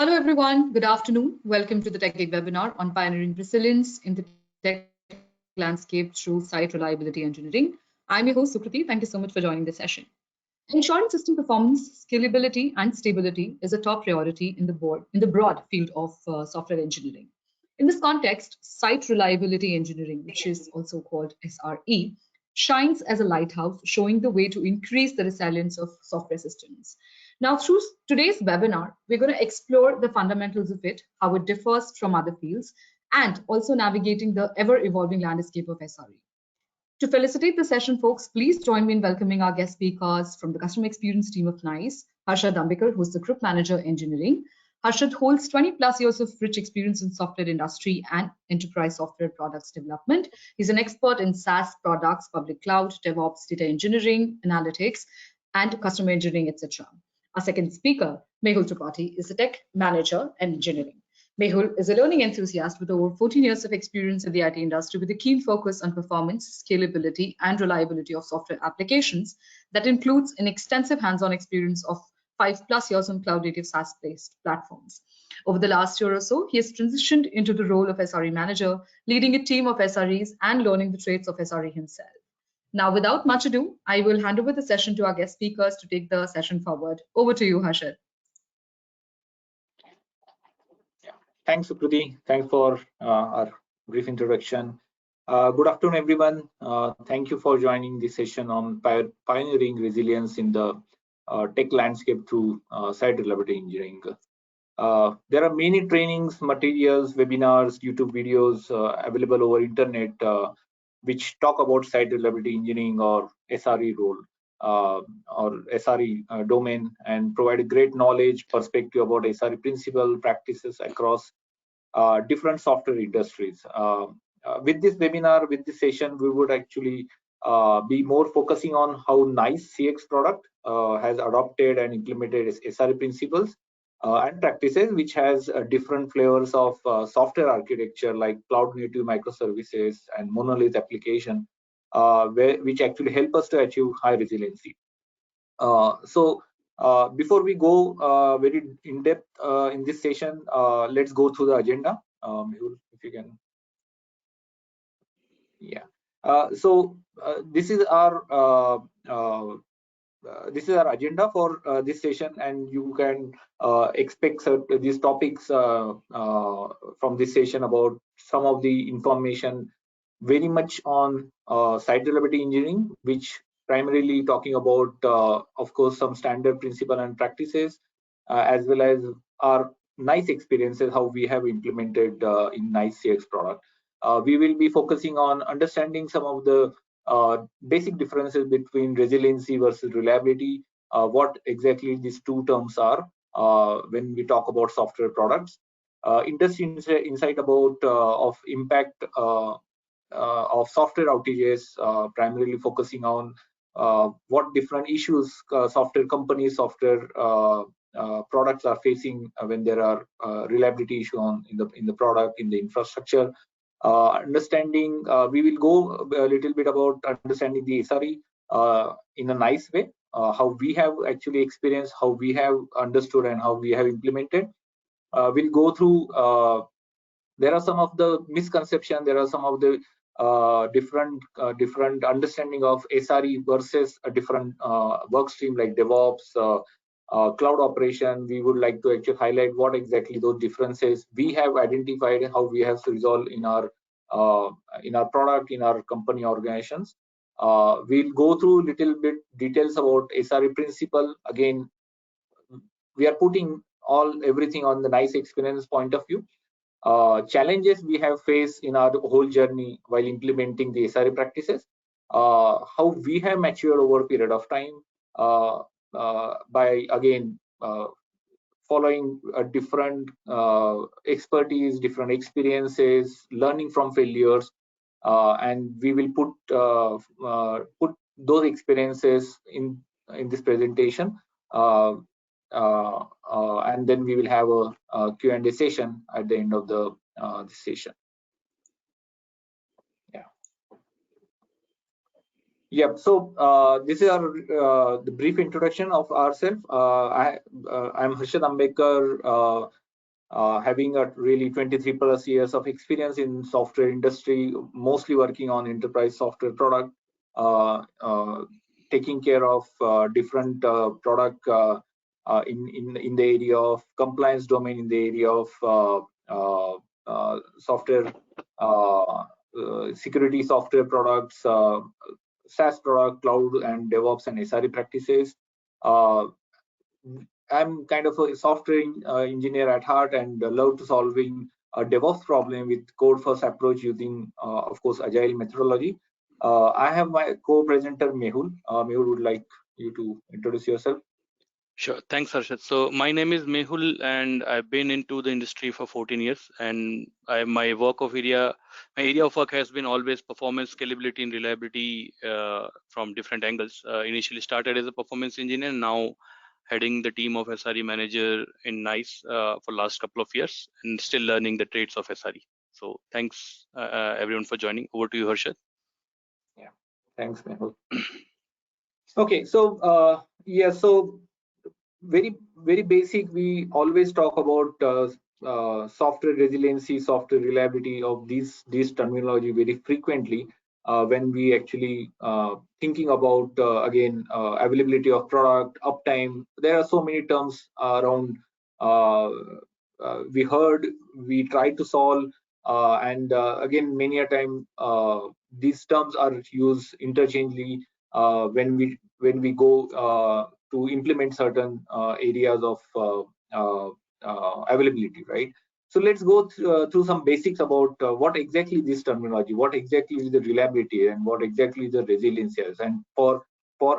Hello, everyone. Good afternoon. Welcome to the TechGig webinar on pioneering resilience in the tech landscape through site reliability engineering. I'm your host, Sukriti. Thank you so much for joining the session. Ensuring system performance, scalability, and stability is a top priority in the broad field of software engineering. In this context, site reliability engineering, which is also called SRE, shines as a lighthouse, showing the way to increase the resilience of software systems. Now, through today's webinar, we're going to explore the fundamentals of it, how it differs from other fields, and also navigating the ever-evolving landscape of SRE. To felicitate the session, folks, please join me in welcoming our guest speakers from the customer experience team of NICE, Harshad Ambekar, who's the group manager engineering. Harshad holds 20 plus years of rich experience in software industry and enterprise software products development. He's an expert in SaaS products, public cloud, DevOps, data engineering, analytics, and customer engineering, etc. Our second speaker, Mehul Tripathi, is a tech manager and engineering. Mehul is a learning enthusiast with over 14 years of experience in the IT industry with a keen focus on performance, scalability, and reliability of software applications that includes an extensive hands-on experience of 5+ years on cloud-native SaaS-based platforms. Over the last year or so, he has transitioned into the role of SRE manager, leading a team of SREs and learning the traits of SRE himself. Now, without much ado, I will hand over the session to our guest speakers to take the session forward. Over to you, Harshad. Thanks, Sukriti. Thanks for our brief introduction. Good afternoon, everyone. Thank you for joining this session on pioneering resilience in the tech landscape through site reliability engineering. There are many trainings, materials, webinars, YouTube videos available over internet which talk about site reliability engineering or SRE role or SRE domain and provide a great knowledge, perspective about SRE principle, practices across different software industries. With this webinar, with this session, we would actually be more focusing on how NICE CX product has adopted and implemented SRE principles and practices, which has different flavors of software architecture like cloud native microservices and monolith application, which actually help us to achieve high resiliency. Before we go very in depth in this session, let's go through the agenda. If you can, yeah. This is our agenda for this session, and you can expect these topics from this session about some of the information very much on site reliability engineering, which primarily talking about, of course, some standard principle and practices, as well as our NICE experiences, how we have implemented in NICE CX product. We will be focusing on understanding some of the basic differences between resiliency versus reliability, what exactly these two terms are when we talk about software products, industry insight about of impact of software outages, primarily focusing on what different issues software companies, software products are facing when there are reliability issue in the product, in the infrastructure. Understanding, we will go a little bit about understanding the SRE in a nice way, how we have actually experienced, how we have understood, and how we have implemented. We'll go through. There are some of the misconceptions. There are some of the different understanding of SRE versus a different work stream like DevOps, cloud operation. We would like to actually highlight what exactly those differences we have identified, how we have to resolve in our product, in our company organizations. We'll go through little bit details about SRE principle. Again, we are putting everything on the NICE experience point of view. Challenges we have faced in our whole journey while implementing the SRE practices, how we have matured over a period of time by again following a different expertise, different experiences, learning from failures, and we will put those experiences in this presentation. And then we will have a Q&A session at the end of the session. Yeah. So this is our the brief introduction of ourselves. I'm Harshad Ambekar, having a really 23 plus years of experience in software industry, mostly working on enterprise software product, taking care of different product in the area of compliance domain, in the area of software security software products, SaaS product, cloud and DevOps and SRE practices. I'm kind of a software engineer at heart and love to solving a DevOps problem with code first approach using, of course, agile methodology. I have my co-presenter Mehul. Mehul, would like you to introduce yourself. Sure. Thanks, Harshad. So my name is Mehul, and I've been into the industry for 14 years. And my area of work has been always performance, scalability, and reliability from different angles. Initially started as a performance engineer, now heading the team of SRE manager in NICE for last couple of years, and still learning the traits of SRE. So thanks everyone for joining. Over to you, Harshad. Yeah, thanks, Mehul. Okay, so yeah, so very basic. We always talk about software resiliency, software reliability of these terminology very frequently when we actually thinking about again availability of product, uptime. There are so many terms around. We heard, we try to solve, and again many a time these terms are used interchangeably when we go to implement certain areas of availability, right? So let's go through some basics about what exactly this terminology, what exactly is the reliability, and what exactly is the resiliency is. And for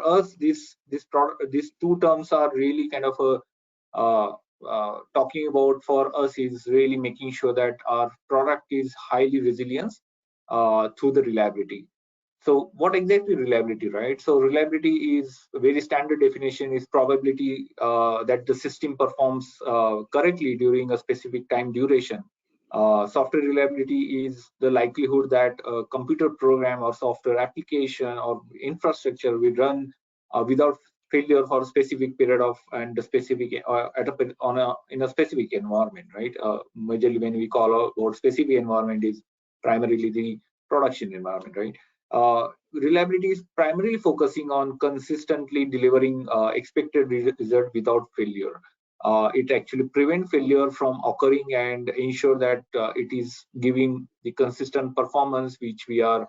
us, these two terms are really kind of talking about for us is really making sure that our product is highly resilient through the reliability. So what exactly reliability, right? So reliability is a very standard definition, is probability that the system performs correctly during a specific time duration. Software reliability is the likelihood that a computer program or software application or infrastructure will run without failure for a specific period of and a specific in a specific environment, right? Majorly when we call about specific environment is primarily the production environment, right? Reliability is primarily focusing on consistently delivering expected result without failure. It actually prevents failure from occurring and ensure that it is giving the consistent performance which we are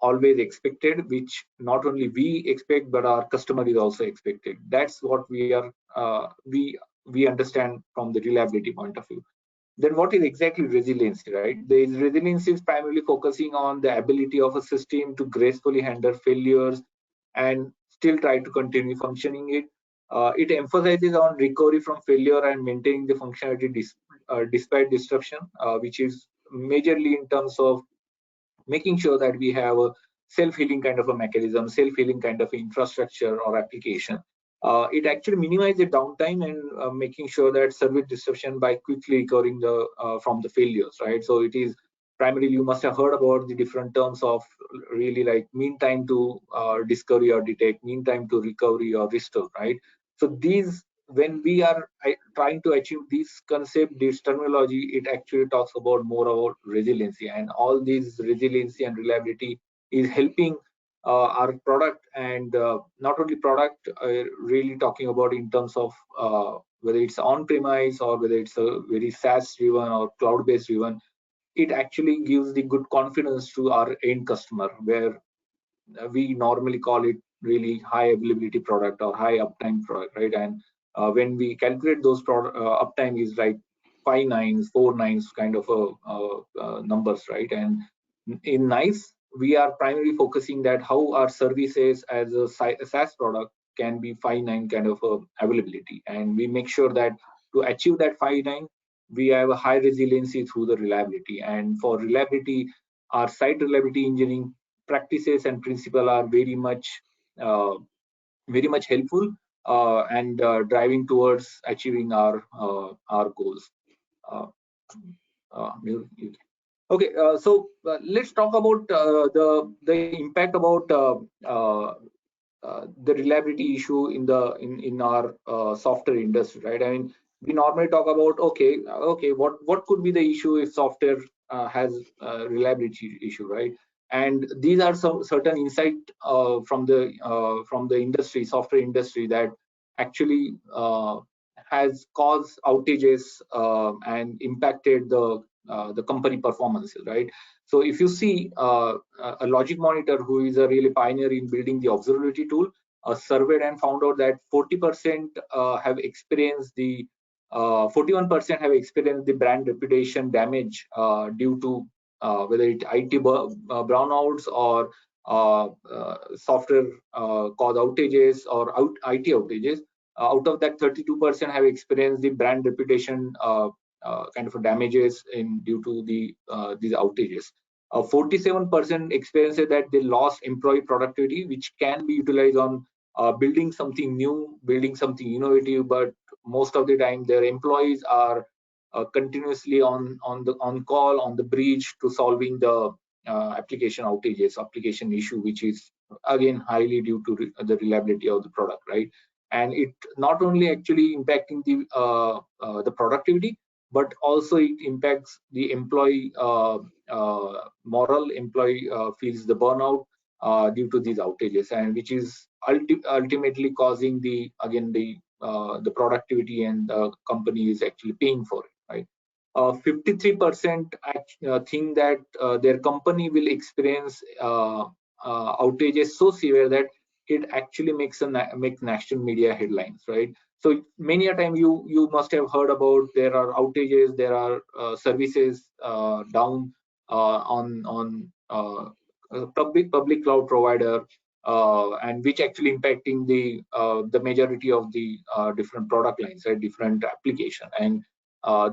always expected, which not only we expect but our customer is also expected. That's what we are we understand from the reliability point of view. Then what is exactly resiliency, right? The resiliency is primarily focusing on the ability of a system to gracefully handle failures and still try to continue functioning it. It emphasizes on recovery from failure and maintaining the functionality despite disruption, which is majorly in terms of making sure that we have a self-healing kind of a mechanism, self-healing kind of infrastructure or application. It actually minimizes the downtime and making sure that service disruption by quickly recovering from the failures, right? So it is primarily, you must have heard about the different terms of really like mean time to discovery or detect, mean time to recovery or restore, right? So these, when we are trying to achieve this concept, this terminology, it actually talks about more about resiliency, and all these resiliency and reliability is helping our product, and not only product, really talking about in terms of whether it's on-premise or whether it's a very SaaS driven or cloud-based driven, it actually gives the good confidence to our end customer, where we normally call it really high availability product or high uptime product, right? And when we calculate those uptime is like 5 nines, 4 nines kind of numbers, right? And in NICE, we are primarily focusing that how our services as a SaaS product can be 5.9 kind of availability, and we make sure that to achieve that 5.9, we have a high resiliency through the reliability. And for reliability, our site reliability engineering practices and principle are very much helpful and driving towards achieving our goals. Okay, so let's talk about the impact about the reliability issue in our software industry, right? I mean, we normally talk about, okay, what could be the issue if software has a reliability issue, right? And these are some certain insight from the industry, software industry, that actually has caused outages and impacted the company performances, right? So if you see a logic monitor, who is a really pioneer in building the observability tool, surveyed and found out that 40% have experienced the 41% have experienced the brand reputation damage due to whether it IT brownouts or software cause outages or IT outages. Out of that, 32% have experienced the brand reputation kind of damages due to these outages. 47% experienced that they lost employee productivity, which can be utilized on building something new, building something innovative, but most of the time their employees are continuously on call, on the bridge to solving the application outages, application issue, which is again highly due to the reliability of the product, right? And it not only actually impacting the productivity, but also it impacts the employee moral. Employee feels the burnout due to these outages, and which is ultimately causing the productivity, and the company is actually paying for it, right? 53% think that their company will experience outages so severe that it actually makes national media headlines, right? So many a time you must have heard about there are outages, there are services down on public cloud provider, and which actually impacting the majority of the different product lines, right? Different application, and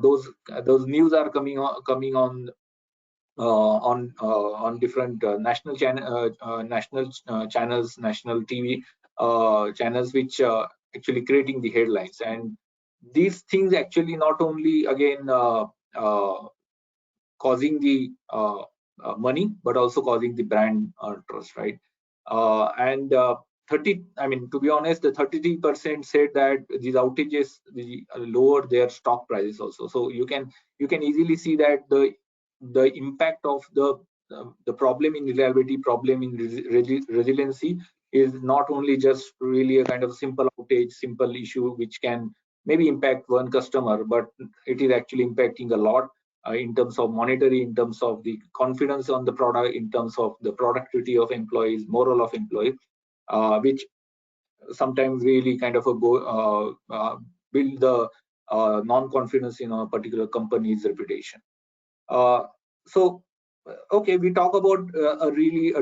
those news are coming on different national channels, national TV channels, which actually creating the headlines. And these things actually not only again causing the money, but also causing the brand trust, right? And 30, I mean, to be honest, the 33% said that these outages lowered their stock prices also. So you can easily see that the impact of the problem in reliability, problem in resiliency, is not only just really a kind of simple outage, simple issue which can maybe impact one customer, but it is actually impacting a lot in terms of monetary, in terms of the confidence on the product, in terms of the productivity of employees, moral of employees, which sometimes really kind of build the non-confidence in a particular company's reputation. So, okay, we talk about a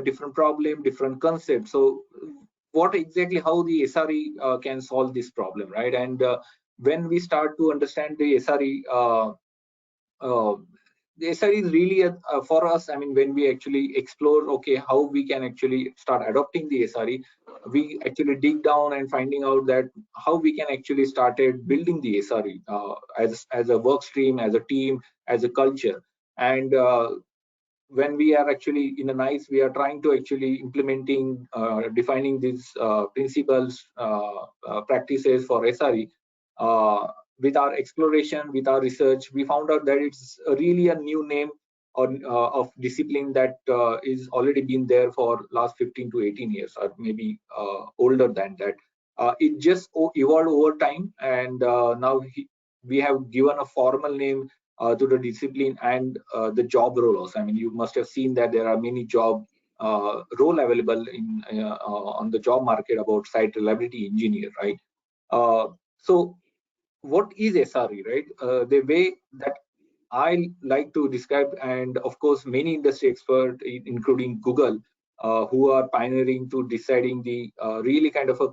different problem, different concept. So, what exactly, how the SRE can solve this problem, right? And when we start to understand the SRE, the SRE is really for us. I mean, when we actually explore, okay, how we can actually start adopting the SRE, we actually dig down and finding out that how we can actually started building the SRE as a work stream, as a team, as a culture. And when we are actually in a NICE, we are trying to actually implementing, defining these principles, practices for SRE. With our exploration, with our research, we found out that it's really a new name of discipline that is already been there for last 15 to 18 years, or maybe older than that. It just evolved over time, and now we have given a formal name to the discipline and the job roles. I mean, you must have seen that there are many job role available in on the job market about site reliability engineer, right? So what is SRE, right? The way that I like to describe, and of course many industry experts, including Google, who are pioneering to deciding the really kind of a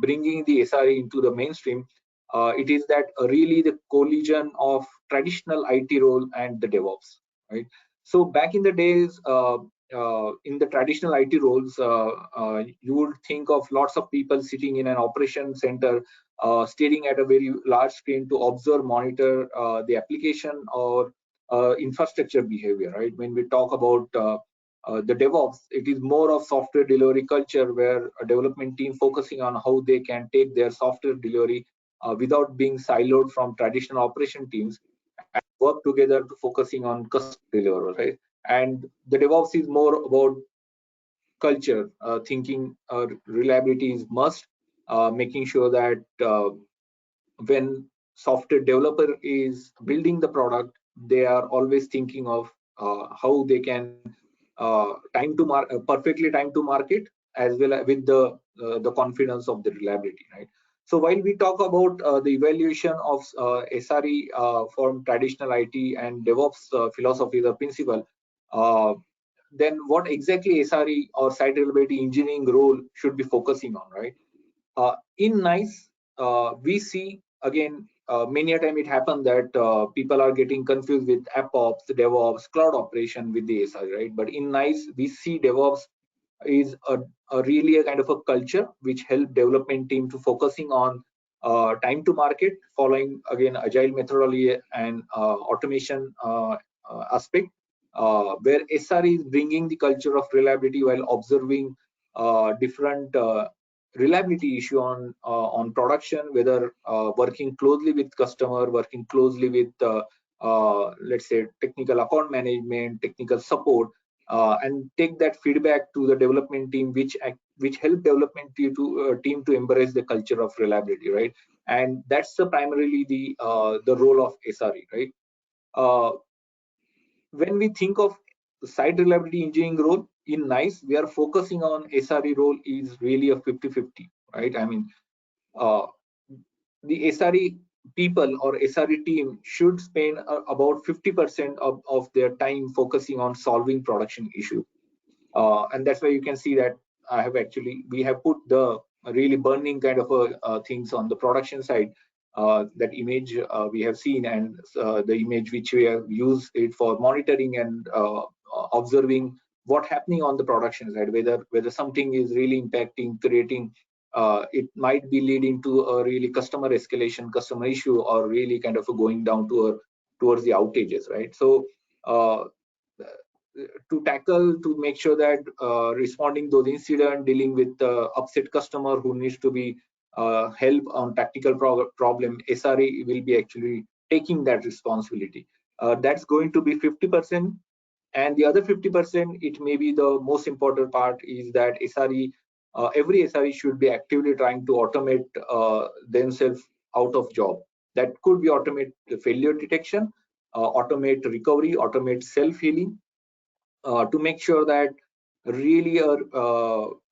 bringing the SRE into the mainstream. It is that really the collision of traditional IT role and the DevOps, right? So back in the days, in the traditional IT roles, you would think of lots of people sitting in an operation center, staring at a very large screen to observe, monitor the application or infrastructure behavior, right? When we talk about the DevOps, it is more of software delivery culture, where a development team focusing on how they can take their software delivery without being siloed from traditional operation teams, and work together to focusing on customer deliverable, right? And the DevOps is more about culture, thinking reliability is must, making sure that when software developer is building the product, they are always thinking of how they can perfectly time to market, as well as with the confidence of the reliability, right? So while we talk about the evaluation of SRE from traditional IT and DevOps philosophy, the principle, uh, then what exactly SRE or site reliability engineering role should be focusing on, right? In NICE, we see again many a time it happens that people are getting confused with AppOps, DevOps, cloud operation with the SRE, right? But in NICE, we see DevOps is a really a kind of a culture which help development team to focusing on time to market, following again agile methodology and automation aspect, where SRE is bringing the culture of reliability while observing different reliability issue on production, whether working closely with customer, working closely with let's say technical account management, technical support, and take that feedback to the development team, which help development team to embrace the culture of reliability, right? And that's primarily the role of SRE, right? Uh, when we think of site reliability engineering role in NICE, we are focusing on SRE role is really a 50-50, right? I mean, uh, the SRE people or SRE team should spend about 50% of their time focusing on solving production issues. And that's why you can see that we have put the really burning kind of things on the production side. That image we have seen, and the image which we have used it for monitoring and observing what happening on the production side, whether something is really impacting, creating, it might be leading to a really customer escalation, customer issue, or really kind of going down towards the outages, right? So to tackle, to make sure that responding those incidents, dealing with upset customer who needs to be help on tactical problem, SRE will be actually taking that responsibility. That's going to be 50%, and the other 50%, it may be the most important part, is that SRE, every SRE should be actively trying to automate themselves out of job. That could be automate the failure detection, automate recovery, automate self-healing, to make sure that really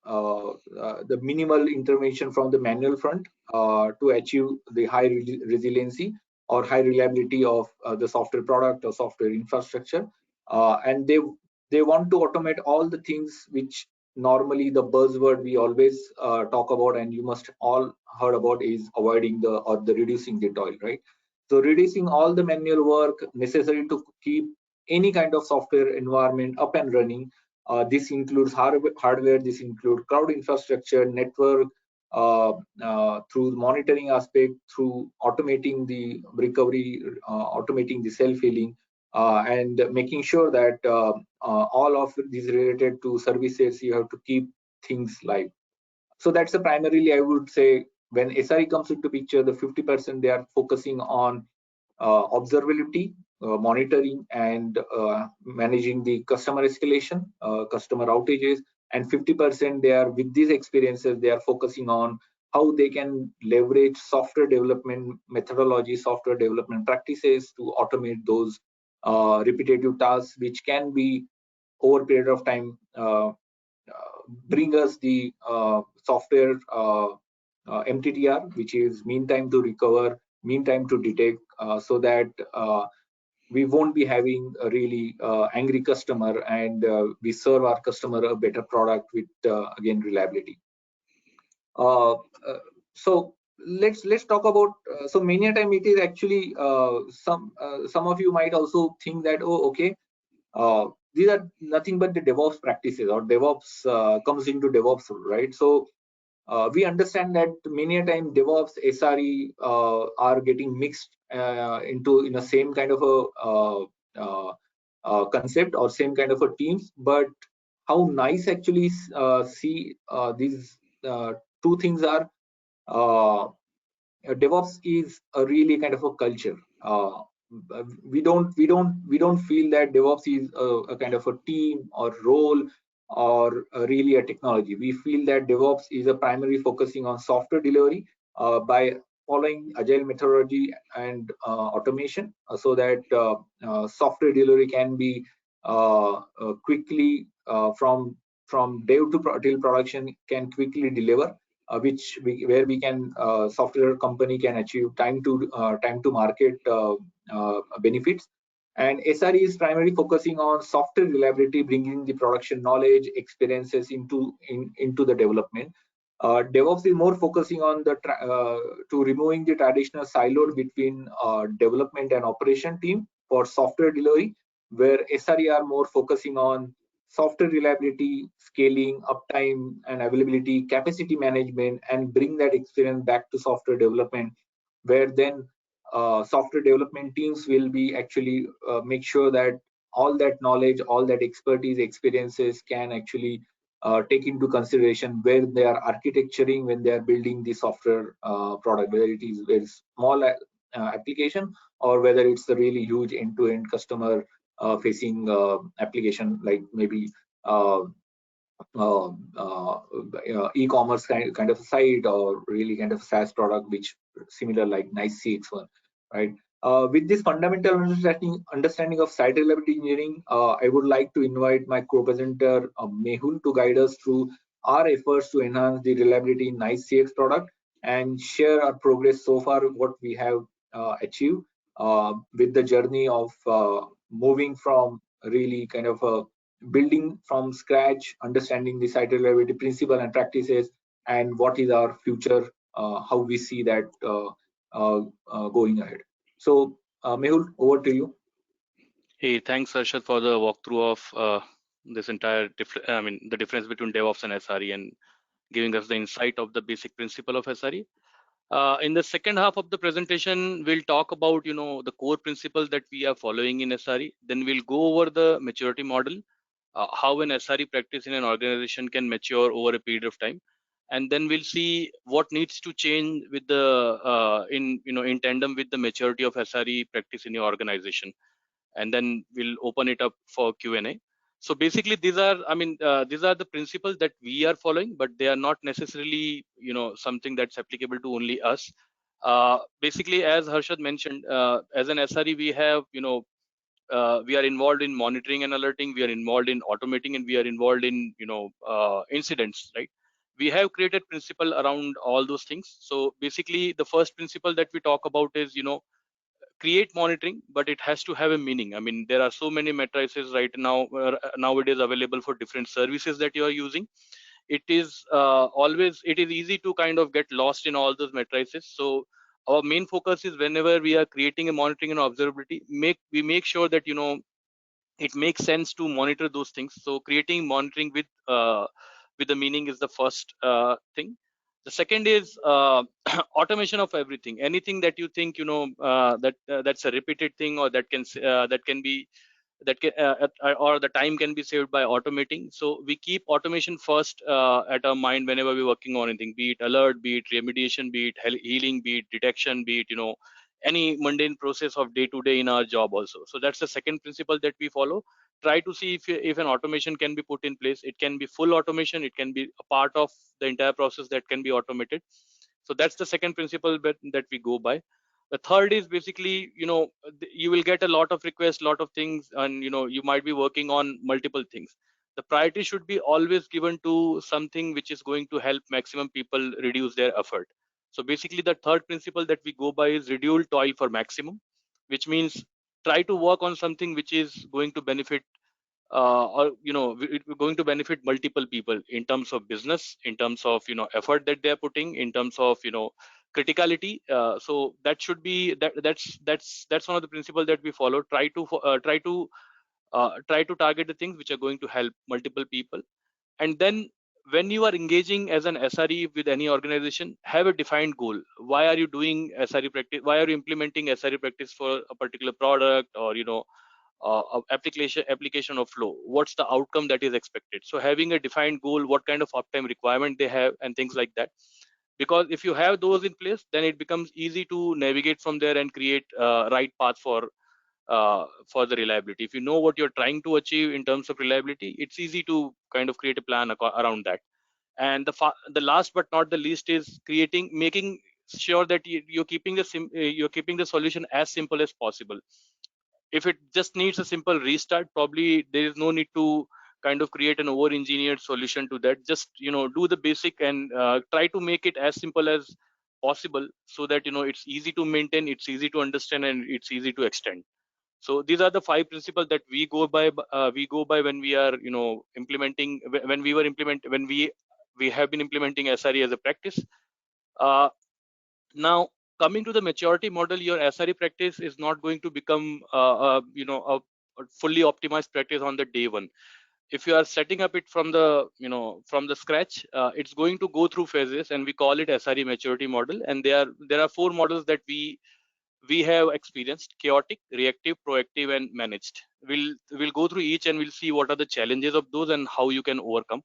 the minimal intervention from the manual front to achieve the high resiliency or high reliability of the software product or software infrastructure. And they want to automate all the things which normally the buzzword we always talk about, and you must all heard about, is avoiding the reducing the toil, right? So reducing all the manual work necessary to keep any kind of software environment up and running. This includes hardware, this includes cloud infrastructure, network, through monitoring aspect, through automating the recovery, automating the self-healing, and making sure that all of these related to services, you have to keep things live. So that's the primarily, I would say, when SRE comes into picture, the 50% they are focusing on observability, monitoring, and managing the customer escalation, customer outages, and 50% they are, with these experiences, they are focusing on how they can leverage software development methodology, software development practices to automate those repetitive tasks, which can be over a period of time bring us the software MTTR, which is mean time to recover, mean time to detect, so that we won't be having a really angry customer, and we serve our customer a better product with again reliability. So let's talk about. So many a time it is actually some of you might also think that, oh, okay, these are nothing but the DevOps practices, or DevOps comes into DevOps, right? So we understand that many a time DevOps, SRE are getting mixed into in the same kind of a concept or same kind of a teams. But how NICE actually see these two things are, DevOps is a really kind of a culture. We don't feel that DevOps is a kind of a team or role or really a technology. We feel that DevOps is a primary focusing on software delivery by following agile methodology and automation, so that software delivery can be quickly from dev to till production can quickly deliver, where we can software company can achieve time to market benefits. And SRE is primarily focusing on software reliability, bringing the production knowledge experiences into the development. DevOps is more focusing on to removing the traditional siloed between development and operation team for software delivery, where SRE are more focusing on software reliability, scaling, uptime and availability, capacity management, and bring that experience back to software development, where then software development teams will be actually make sure that all that knowledge, all that expertise, experiences can actually take into consideration where they are architecturing, when they are building the software product, whether it is very small application or whether it's a really huge end-to-end customer facing application, like maybe uh, e-commerce kind of site, or really kind of SaaS product, which similar like nice CX1, right? With this fundamental understanding of site reliability engineering, I would like to invite my co-presenter Mehul to guide us through our efforts to enhance the reliability in nice CX product and share our progress so far, what we have achieved with the journey of moving from really kind of a building from scratch, understanding the site reliability principle and practices, and what is our future, how we see that going ahead. So, Mehul, over to you. Hey, thanks, Arshad, for the walkthrough of this entire, the difference between DevOps and SRE, and giving us the insight of the basic principle of SRE. In the second half of the presentation, we'll talk about, the core principles that we are following in SRE. Then we'll go over the maturity model, how an SRE practice in an organization can mature over a period of time. And then we'll see what needs to change with in tandem with the maturity of SRE practice in your organization. And then we'll open it up for Q&A. So basically, these are the principles that we are following, but they are not necessarily, something that's applicable to only us. Basically, as Harshad mentioned, as an SRE, we have, we are involved in monitoring and alerting, we are involved in automating, and we are involved in, incidents, right? We have created principle around all those things. So basically, the first principle that we talk about is, create monitoring, but it has to have a meaning. I mean, there are so many matrices right now nowadays available for different services that you are using. It is easy to kind of get lost in all those matrices. So our main focus is, whenever we are creating a monitoring and observability, we make sure that it makes sense to monitor those things. So creating monitoring with the meaning is the first thing. The second is automation of everything. Anything that you think that's a repeated thing, or that can be or the time can be saved by automating. So we keep automation first at our mind whenever we're working on anything, be it alert, be it remediation, be it healing, be it detection, be it any mundane process of day to day in our job also. So that's the second principle that we follow. Try to see if an automation can be put in place. It can be full automation, it can be a part of the entire process that can be automated. So that's the second principle that we go by. The third is basically, you will get a lot of requests, lot of things, and you might be working on multiple things. The priority should be always given to something which is going to help maximum people reduce their effort. So basically, the third principle that we go by is reduce toil for maximum, which means try to work on something which is going to benefit or going to benefit multiple people in terms of business, in terms of effort that they are putting, in terms of criticality. So that should be that's one of the principles that we follow. Try to target the things which are going to help multiple people. And then when you are engaging as an SRE with any organization, have a defined goal. Why are you doing SRE practice? Why are you implementing SRE practice for a particular product, or application of flow? What's the outcome that is expected? So having a defined goal, what kind of uptime requirement they have, and things like that. because if you have those in place, then it becomes easy to navigate from there and create right path for the reliability. If you know what you're trying to achieve in terms of reliability, it's easy to kind of create a plan around that. And the last but not the least is making sure that you're keeping the solution as simple as possible. If it just needs a simple restart, probably there is no need to kind of create an over engineered solution to that. Just do the basic and try to make it as simple as possible, so that it's easy to maintain, it's easy to understand, and it's easy to extend. So these are the 5 principles that we go by. We go by when we are implementing, when we have been implementing SRE as a practice. Now, coming to the maturity model, your SRE practice is not going to become a fully optimized practice on the day one. If you are setting up it from the from the scratch, it's going to go through phases, and we call it SRE maturity model. And there are 4 models that we have experienced: chaotic, reactive, proactive, and managed. We'll go through each, and we'll see what are the challenges of those and how you can overcome.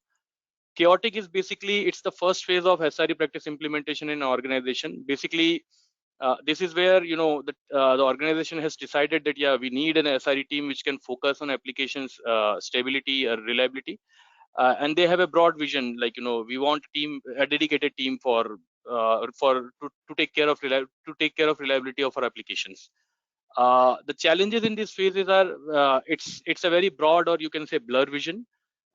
Chaotic is basically, it's the first phase of SRE practice implementation in an organization. Basically, this is where the organization has decided that we need an SRE team which can focus on applications stability or reliability, and they have a broad vision, like we want a dedicated team to take care of reliability of our applications. The challenges in these phases are it's a very broad, or you can say blur vision.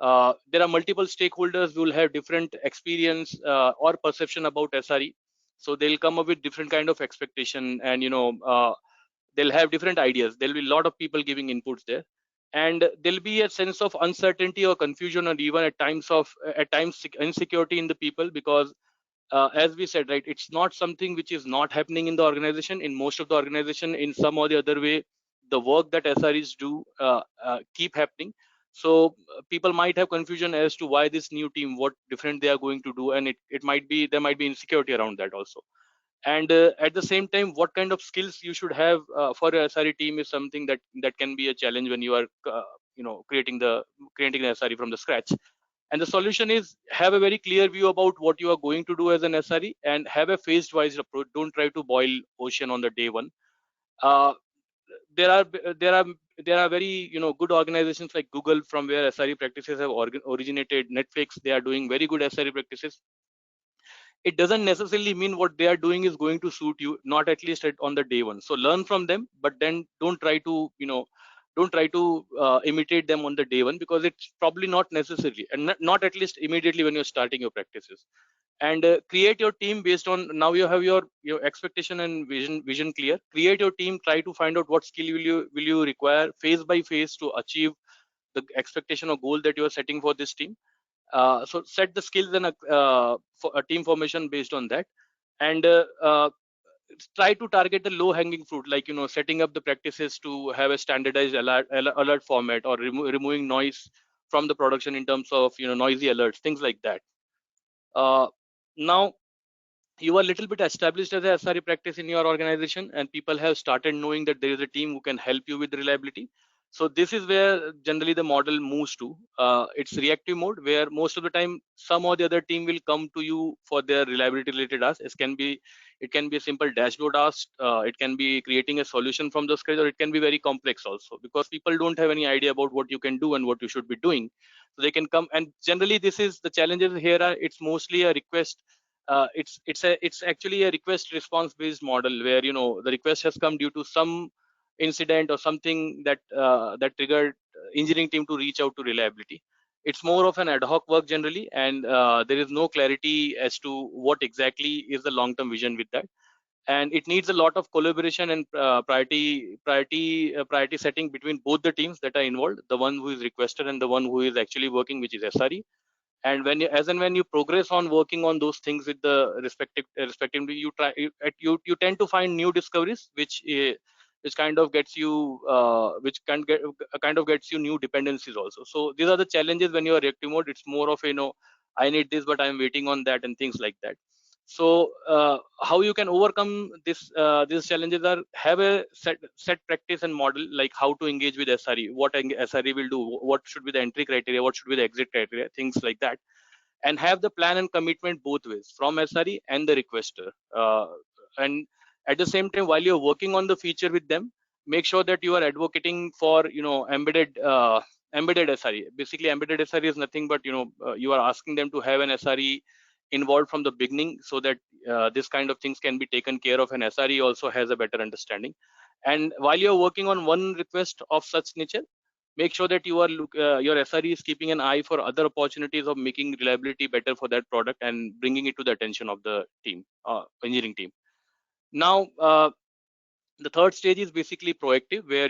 There are multiple stakeholders who will have different experience or perception about SRE, so they'll come up with different kind of expectation, and they'll have different ideas. There'll be a lot of people giving inputs there, and there'll be a sense of uncertainty or confusion, or even at times insecurity in the people, because as we said, right, it's not something which is not happening in the organization. In most of the organization, in some or the other way, the work that SREs do keep happening. So people might have confusion as to why this new team, what different they are going to do, and it might be, there might be insecurity around that also. And at the same time, what kind of skills you should have for a SRE team is something that can be a challenge when you are creating the SRE from the scratch. And the solution is, have a very clear view about what you are going to do as an SRE, and have a phased wise approach. Don't try to boil ocean on the day one. Uh, there are there are there are very good organizations like Google, from where SRE practices have originated. Netflix, they are doing very good SRE practices. It doesn't necessarily mean what they are doing is going to suit you, not at least on the day one. So learn from them, but then don't try to imitate them on the day one, because it's probably not necessary, and not at least immediately when you're starting your practices. And create your team based on, now you have your expectation and vision clear. Create your team, try to find out what skill will you require phase by phase to achieve the expectation or goal that you are setting for this team. So set the skills and for a team formation based on that. And try to target the low hanging fruit, like setting up the practices to have a standardized alert format, or removing noise from the production in terms of noisy alerts, things like that. Now you are a little bit established as a SRE practice in your organization, and people have started knowing that there is a team who can help you with reliability. So this is where generally the model moves to. It's reactive mode, where most of the time some or the other team will come to you for their reliability related asks. It can be a simple dashboard ask, it can be creating a solution from the scratch, or it can be very complex also, because people don't have any idea about what you can do and what you should be doing. So they can come, and generally this is the challenges here are, it's mostly a request. It's actually a request response based model, where the request has come due to some incident or something that triggered engineering team to reach out to reliability. It's more of an ad hoc work generally, and there is no clarity as to what exactly is the long term vision with that. And it needs a lot of collaboration and priority setting between both the teams that are involved, the one who is requested and the one who is actually working, which is SRE. And when you progress on working on those things with the respectively, you tend to find new discoveries, which kind of gets you new dependencies also. So these are the challenges when you are reactive mode. It's more of I need this, but I'm waiting on that, and things like that. So how you can overcome these challenges are, have a set practice and model, like how to engage with SRE, what SRE will do, what should be the entry criteria, what should be the exit criteria, things like that. and have the plan and commitment both ways, from SRE and the requester. And at the same time, while you're working on the feature with them, make sure that you are advocating for embedded SRE. Basically, embedded SRE is nothing but you are asking them to have an SRE involved from the beginning, so that this kind of things can be taken care of, and SRE also has a better understanding. And while you're working on one request of such nature, make sure that you are your SRE is keeping an eye for other opportunities of making reliability better for that product and bringing it to the attention of the team, engineering team. Now, the third stage is basically proactive, where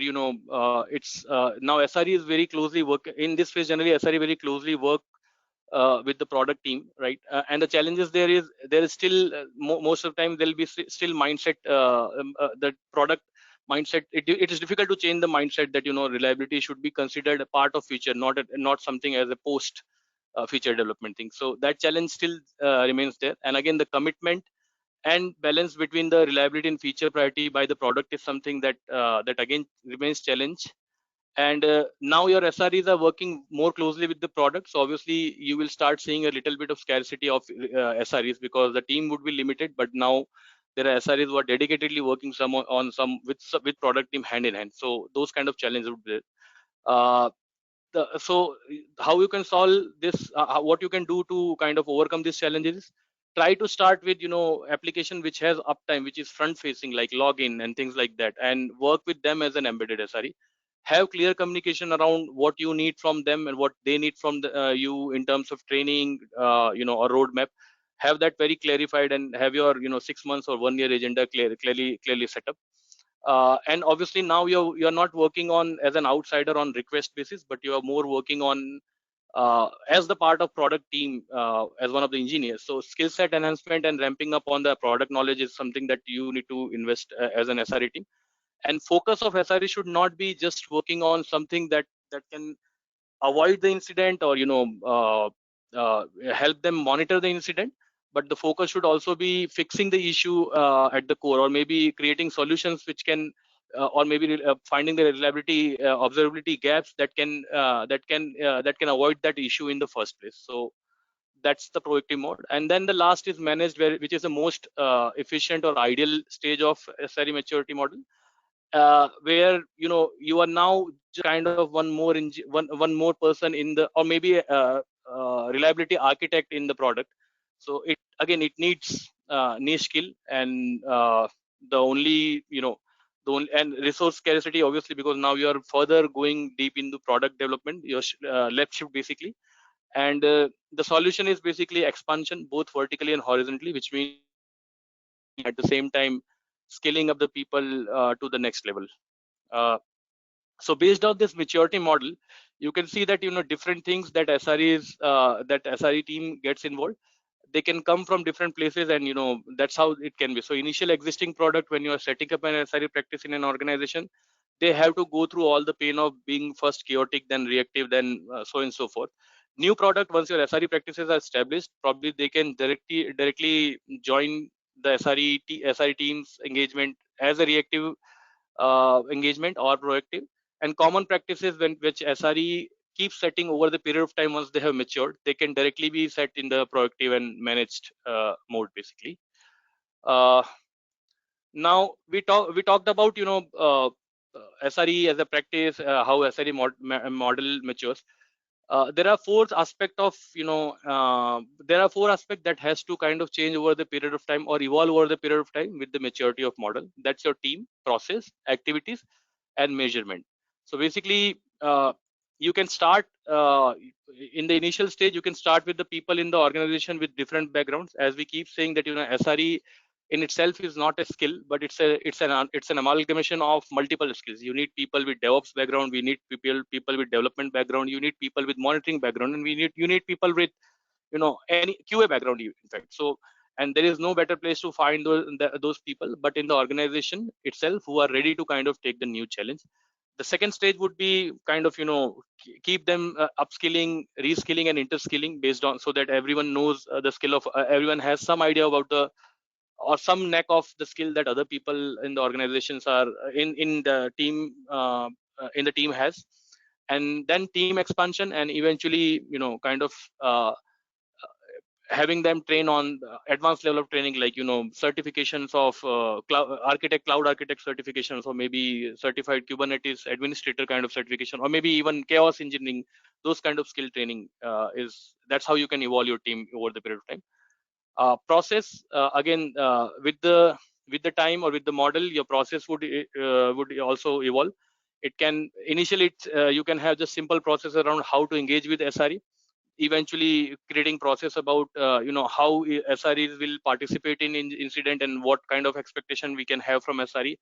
it's now SRE is very closely work in this phase. Generally, SRE very closely work with the product team, right? And the challenges there is still most of the time there'll be still mindset, the product mindset. It is difficult to change the mindset that reliability should be considered a part of feature, not something as a post feature development thing. So that challenge still remains there. And again, the commitment and balance between the reliability and feature priority by the product is something that that again remains challenge. And now your SREs are working more closely with the product, so obviously you will start seeing a little bit of scarcity of SREs, because the team would be limited. But now there are SREs who are dedicatedly working with product team hand in hand, so those kind of challenges would be there. So how you can solve this, what you can do to kind of overcome these challenges, try to start with application which has uptime, which is front facing, like login and things like that, and work with them as an embedded SRE. Have clear communication around what you need from them and what they need from you in terms of training, or roadmap. Have that very clarified, and have your 6 months or 1 year agenda clearly set up. And obviously now you're not working on as an outsider on request basis, but you are more working on as the part of product team, as one of the engineers. So skill set enhancement and ramping up on the product knowledge is something that you need to invest as an SRE team. And focus of SRE should not be just working on something that can avoid the incident, or help them monitor the incident, but the focus should also be fixing the issue at the core, or maybe creating solutions which can or maybe finding the reliability observability gaps that can avoid that issue in the first place. So that's the proactive mode. And then the last is managed, which is the most efficient or ideal stage of SRE maturity model, where you are now just kind of one more person in the, or maybe reliability architect in the product. So it needs niche skill, and the only and resource scarcity, obviously, because now you are further going deep into product development, your left shift basically. And the solution is basically expansion, both vertically and horizontally, which means at the same time scaling up the people to the next level. So based on this maturity model, you can see that different things that SRE team gets involved, they can come from different places, and that's how it can be. So initial existing product, when you are setting up an SRE practice in an organization, they have to go through all the pain of being first chaotic, then reactive, then so and so forth. New product, once your SRE practices are established, probably they can directly join the SRE team's engagement as a reactive engagement or proactive. And common practices which SRE keeps setting over the period of time, once they have matured, they can directly be set in the proactive and managed mode basically. Now we talked about SRE as a practice, how SRE model matures. There are four aspects that has to kind of change over the period of time, or evolve over the period of time with the maturity of model. That's your team, process, activities, and measurement. So basically, you can start in the initial stage. You can start with the people in the organization with different backgrounds. As we keep saying that SRE in itself is not a skill, but it's an amalgamation of multiple skills. You need people with DevOps background, we need people with development background, you need people with monitoring background, and you need people with any QA background in fact. So, and there is no better place to find those people but in the organization itself, who are ready to kind of take the new challenge. The second stage would be kind of keep them upskilling, reskilling, and interskilling based on, so that everyone knows the skill of everyone has some idea about the, or some knack of the skill that other people in the organizations are in the team has. And then team expansion, and eventually kind of having them train on advanced level of training, like certifications of cloud architect certifications, or maybe certified Kubernetes administrator kind of certification, or maybe even chaos engineering. Those kind of skill training that's how you can evolve your team over the period of time. Process, again, with the time or with the model, your process would also evolve. It can initially you can have just simple process around how to engage with SRE, eventually creating process about how SREs will participate in incident and what kind of expectation we can have from SRE.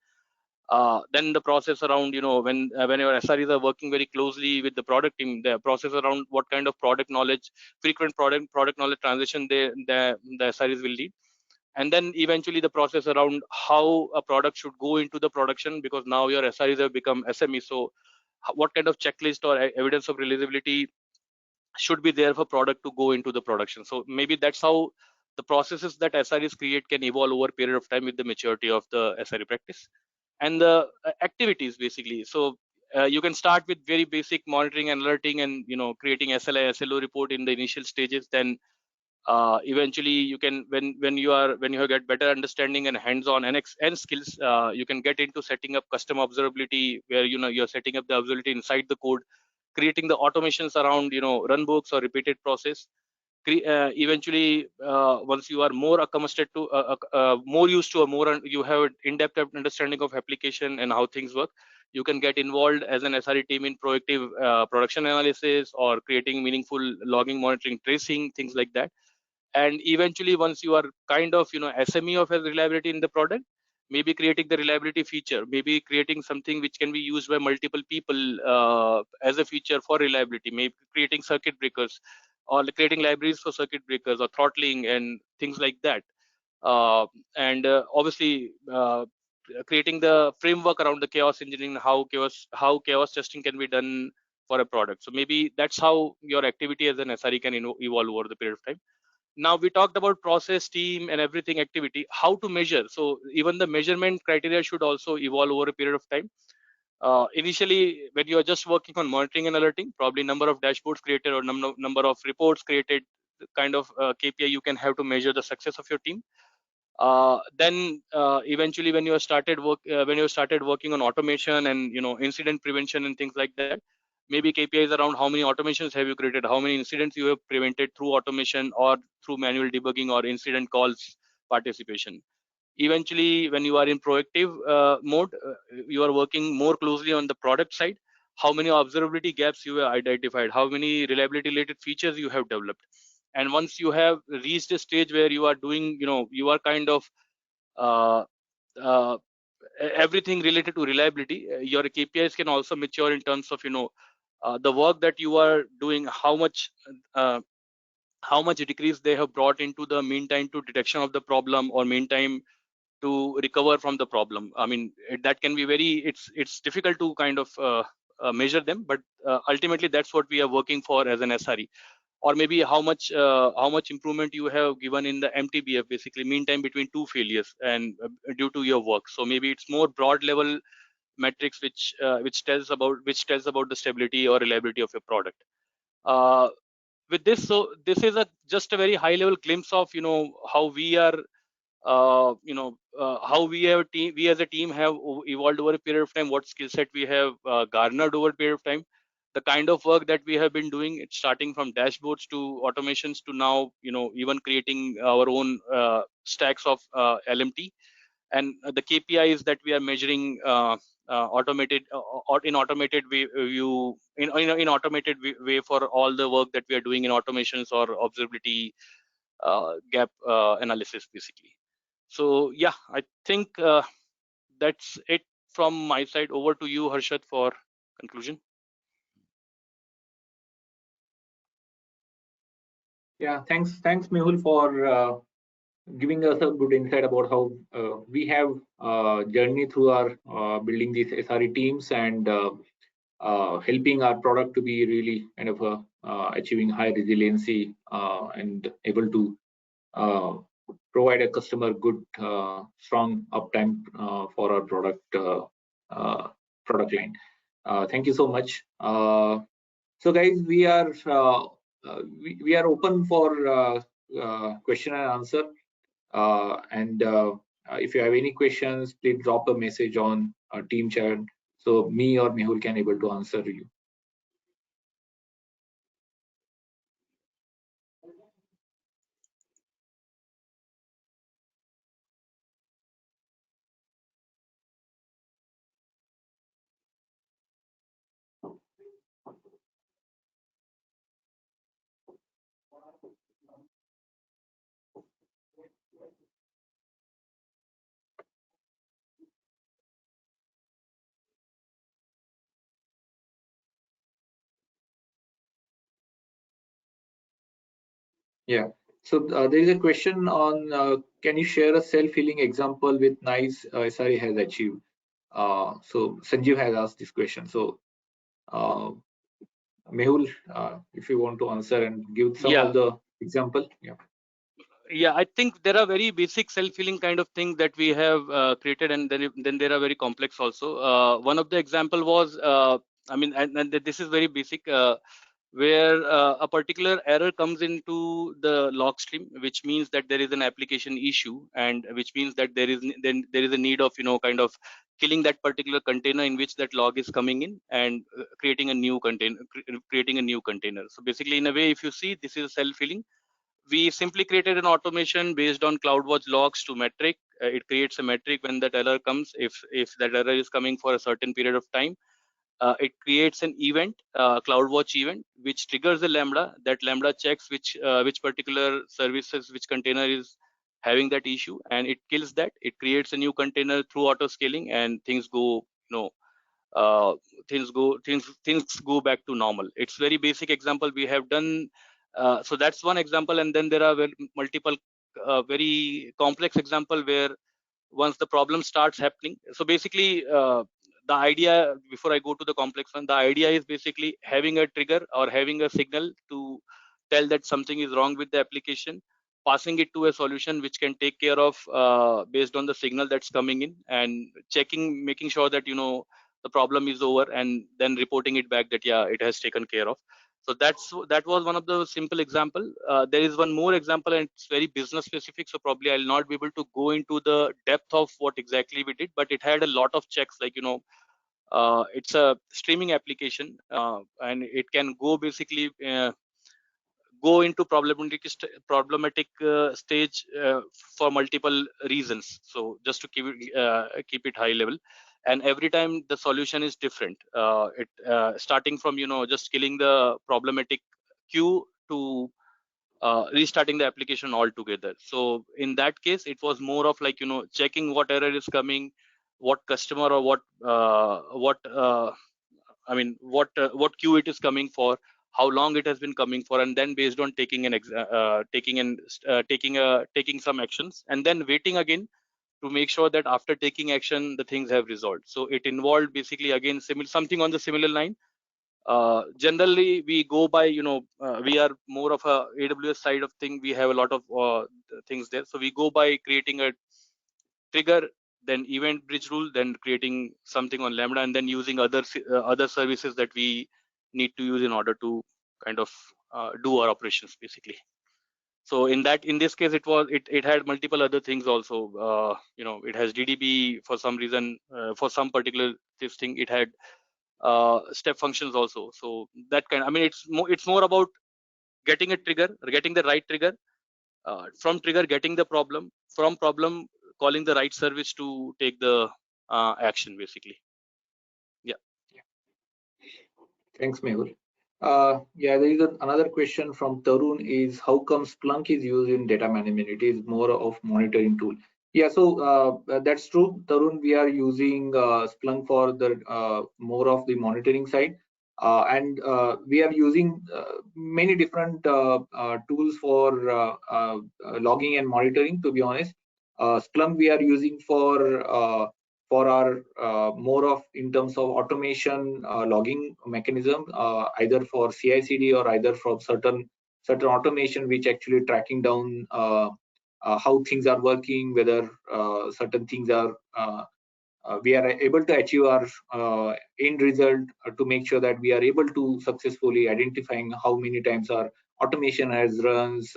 Then the process around when your SREs are working very closely with the product team, the process around what kind of product knowledge, frequent product knowledge transition the SREs will lead. And then eventually the process around how a product should go into the production, because now your SREs have become SME. So what kind of checklist or evidence of realizability should be there for product to go into the production? So maybe that's how the processes that SREs create can evolve over a period of time with the maturity of the SRE practice and the activities, basically. So you can start with very basic monitoring and alerting, and creating SLI, SLO report in the initial stages. Then eventually you can, when you get better understanding and hands-on and skills, you can get into setting up custom observability, where you're setting up the observability inside the code, creating the automations around runbooks or repeated process. Eventually, once you are more accustomed to more used to, you have an in-depth understanding of application and how things work, you can get involved as an SRE team in proactive production analysis, or creating meaningful logging, monitoring, tracing, things like that. And eventually, once you are kind of SME of a reliability in the product, maybe creating the reliability feature, maybe creating something which can be used by multiple people as a feature for reliability, maybe creating circuit breakers, or creating libraries for circuit breakers or throttling and things like that. And obviously creating the framework around the chaos engineering, how chaos testing can be done for a product. So maybe that's how your activity as an SRE can evolve over the period of time. Now we talked about process, team, and everything activity. How to measure? So even the measurement criteria should also evolve over a period of time. Initially, when you are just working on monitoring and alerting, probably number of dashboards created or number of reports created, the kind of KPI you can have to measure the success of your team. Then eventually, when you started working on automation and incident prevention and things like that, maybe KPIs around how many automations have you created, how many incidents you have prevented through automation or through manual debugging or incident calls participation. Eventually, when you are in proactive mode, you are working more closely on the product side. How many observability gaps you have identified, how many reliability related features you have developed. And once you have reached a stage where you are doing, you are kind of uh, uh, everything related to reliability, your KPIs can also mature in terms of the work that you are doing, how much decrease they have brought into the mean time to detection of the problem, or mean time to recover from the problem. I mean, that can be it's difficult to kind of measure them, but ultimately that's what we are working for as an SRE. Or maybe how much improvement you have given in the MTBF, basically mean time between two failures, and due to your work. So maybe it's more broad level metrics which tells about the stability or reliability of your product. With this, so this is just a very high level glimpse of how we are how we as a team have evolved over a period of time, what skill set we have garnered over a period of time, the kind of work that we have been doing. It's starting from dashboards to automations to now even creating our own stacks of LMT, and the KPIs that we are measuring automated or in automated way, in automated way for all the work that we are doing in automations or observability gap analysis, basically. So yeah, I think that's it from my side. Over to you, Harshad, for conclusion. Yeah, thanks, Mehul, for giving us a good insight about how we have journeyed through our building these SRE teams and helping our product to be really kind of achieving high resiliency and able to provide a customer good, strong uptime for our product line. Thank you so much. So guys, we are open for question and answer. And if you have any questions, please drop a message on team chat, so me or Mehul can able to answer you. Yeah. So there is a question on can you share a self-healing example with nice SRE has achieved? So Sanjeev has asked this question. So Mehul, if you want to answer and give some of the example. Yeah, I think there are very basic self-healing kind of things that we have created, and then there are very complex also. One of the example was, I mean, and this is very basic, where a particular error comes into the log stream, which means that there is an application issue, and which means that there is a need of kind of killing that particular container in which that log is coming in, and creating a new container. So basically, in a way, if you see, this is self-healing. We simply created an automation based on CloudWatch logs to metric. It creates a metric when that error comes. If that error is coming for a certain period of time, it creates an event, CloudWatch event, which triggers a Lambda. That Lambda checks which particular services, which container is having that issue, and it kills that. It creates a new container through auto scaling, and things go, things go back to normal. It's very basic example we have done. So that's one example, and then there are multiple very complex example where once the problem starts happening. So basically, the idea, before I go to the complex one, the idea is basically having a trigger or having a signal to tell that something is wrong with the application, passing it to a solution which can take care of based on the signal that's coming in, and making sure that the problem is over, and then reporting it back that yeah, it has taken care of. So that was one of the simple example. There is one more example, and it's very business specific, so probably I'll not be able to go into the depth of what exactly we did, but it had a lot of checks, like it's a streaming application, and it can go basically go into problematic stage for multiple reasons. So just to keep it high level, and every time the solution is different. It starting from just killing the problematic queue to restarting the application altogether. So in that case, it was more of like checking what error is coming, what customer or what queue it is coming for, how long it has been coming for, and then based on taking some actions, and then waiting again to make sure that after taking action the things have resolved. So it involved basically again something on the similar line. Generally we go by we are more of a AWS side of thing. We have a lot of things there, so we go by creating a trigger, then event bridge rule, then creating something on Lambda, and then using other services that we need to use in order to kind of do our operations basically. So in this case, it had multiple other things also. It has DDB for some reason, for some particular this thing. It had step functions also. So that kind, it's more about getting a trigger, or getting the right trigger, from trigger getting the problem, from problem calling the right service to take the action basically. Yeah. Thanks, Mehul. Yeah, there is another question from Tarun, is how come Splunk is used in data management? It is more of monitoring tool. Yeah, so that's true, Tarun. We are using Splunk for the more of the monitoring side, and we are using many different tools for logging and monitoring. To be honest, Splunk we are using for our more of in terms of automation logging mechanism, either for CI/CD or either from certain automation which actually tracking down how things are working, whether certain things are we are able to achieve our end result, to make sure that we are able to successfully identifying how many times our automation has runs,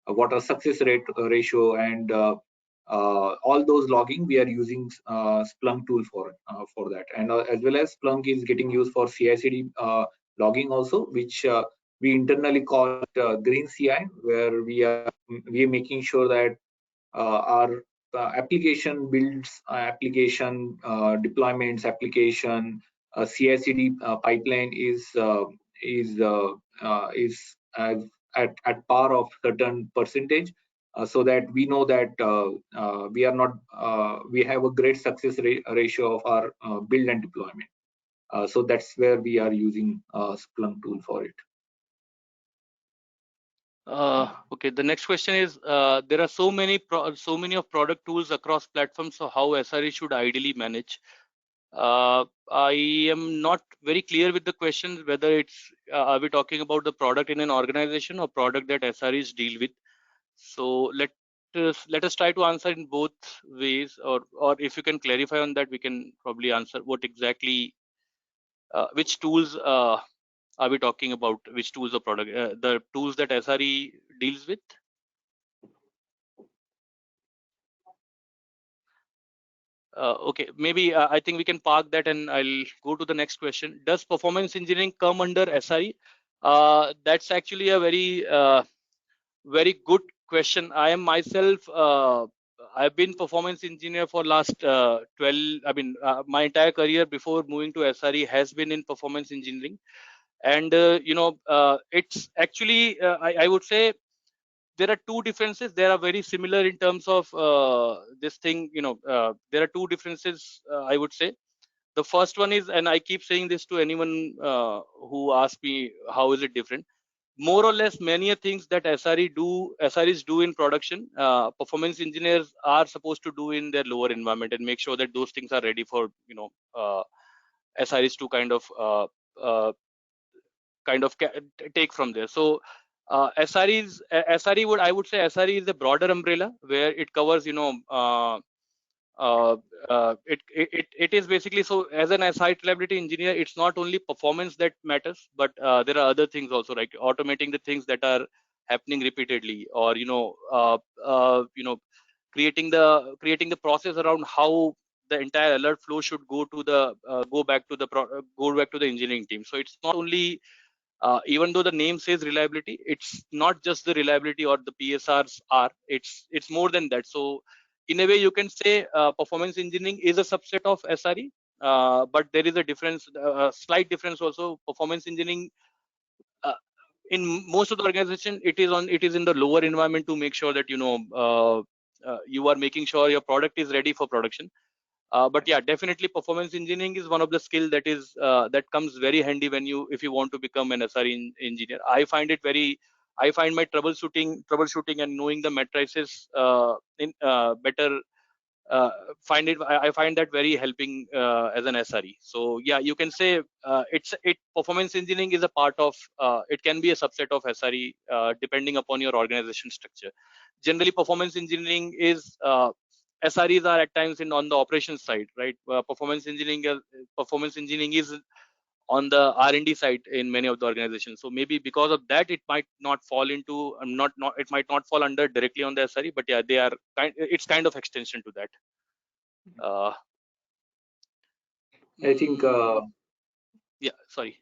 what are success rate ratio, and all those logging. We are using Splunk tool for that, and as well as Splunk is getting used for CI/CD logging also, which we internally call green CI, where we are making sure that our application builds, application deployments, application CI/CD pipeline is at par of certain percentage, so that we know that we are not we have a great success ratio of our build and deployment. So that's where we are using Splunk tool for it. Okay, the next question is, there are so many of product tools across platforms, so how SRE should ideally manage? I am not very clear with the question, whether it's are we talking about the product in an organization or product that SREs deal with. So let us try to answer in both ways, or if you can clarify on that, we can probably answer what exactly which tools are we talking about, which tools or product, the tools that SRE deals with. Okay, maybe I think we can park that and I'll go to the next question. Does performance engineering come under SRE? That's actually a very good question. I am myself, I've been performance engineer for last 12, my entire career before moving to SRE has been in performance engineering. And, it's actually, I would say, there are two differences. They are very similar in terms of this thing. There are two differences, I would say. The first one is, and I keep saying this to anyone who asks me how is it different. More or less, many things that SREs do in production, performance engineers are supposed to do in their lower environment and make sure that those things are ready for SREs to kind of take from there. So I would say SRE is a broader umbrella where it covers, it is basically, so as an site reliability engineer, it's not only performance that matters, but there are other things also, like automating the things that are happening repeatedly, or creating the process around how the entire alert flow should go back to the engineering team. So it's not only even though the name says reliability, it's not just the reliability or the PSRs are. It's more than that. So in a way, you can say performance engineering is a subset of SRE, but there is a difference, a slight difference also. Performance engineering, in most of the organization, it is in the lower environment to make sure that you are making sure your product is ready for production. But yeah, definitely performance engineering is one of the skill that comes very handy if you want to become an SRE engineer. I find my troubleshooting and knowing the matrices better. I find that very helping as an SRE. So yeah, you can say performance engineering is a part of. It can be a subset of SRE depending upon your organization structure. Generally, performance engineering is SREs are at times on the operations side, right? Performance engineering is on the R&D side in many of the organizations. So maybe because of that, it might not fall into it might not fall under directly on the SRE, but yeah, it's kind of extension to that. I think yeah, sorry.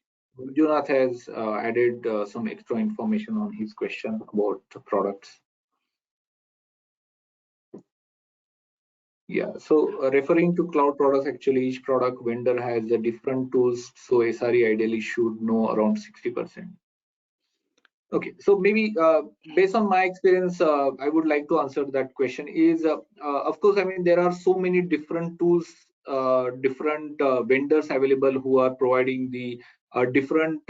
Jonath has added some extra information on his question about the products. Yeah, so referring to cloud products, actually each product vendor has a different tools, so SRE ideally should know around 60%. Okay, so maybe based on my experience, I would like to answer that question. Of course, I mean, there are so many different tools, different vendors available who are providing the different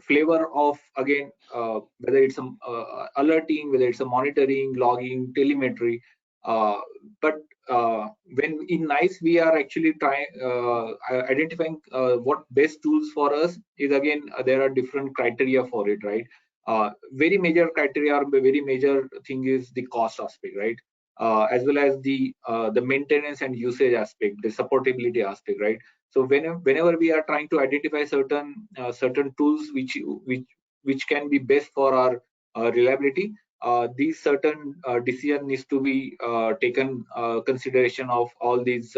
flavor of whether it's alerting, whether it's a monitoring, logging, telemetry. But when in NICE we are actually trying identifying what best tools for us is, again there are different criteria for it, right? Very major criteria or very major thing is the cost aspect, right? As well as the maintenance and usage aspect, the supportability aspect, right? So whenever we are trying to identify certain tools which which can be best for our reliability. These certain decision needs to be taken consideration of all these